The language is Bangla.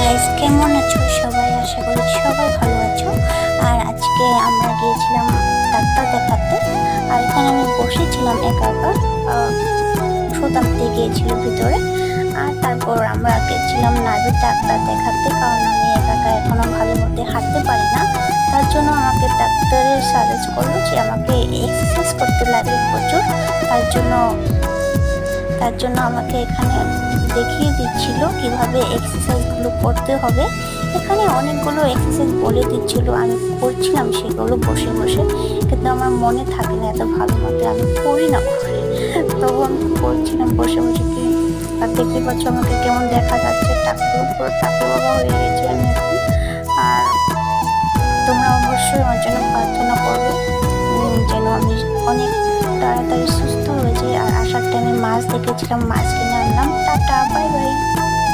গাইস, কেমন আছো সবাই? আশা করি সবাই ভালো আছো। আর আজকে আমরা গিয়েছিলাম ডাক্তার দেখাতে। আর এখানে আমি বসেছিলাম একা একা। শতাব্দী গিয়েছিল ভিতরে। আর তারপর আমরা গেছিলাম নার্ভের ডাক্তার দেখাতে, কারণ আমি একা একা এখনো ভালো মতো হাঁটতে পারি না। তার জন্য আমাকে ডাক্তারের সাজেস্ট করলো যে আমাকে এক্সারসাইজ করতে লাগে প্রচুর। তার জন্য আমাকে এখানে দেখিয়ে দিচ্ছিল কিভাবে এক্সারসাইজগুলো করতে হবে। এখানে অনেকগুলো এক্সারসাইজ বলে দিচ্ছিল, আমি করছিলাম সেগুলো বসে বসে, কিন্তু আমার মনে থাকে না এত ভালো মতো, আমি করি না তবু আমি করছিলাম বসে বসে। কি আর দেখতে পাচ্ছ আমাকে কেমন দেখা যাচ্ছে, পুরো টাকু বাবা হয়ে গেছে আমি এখন। আর তোমরা অবশ্যই আমার জন্য প্রার্থনা করবে যেন আমি অনেক তাড়াতাড়ি সুস্থ হয়ে যাই। আর আসার টাইমে মাছ দেখেছিলাম, মাছ কিনে আনলাম। Tata, bye bye.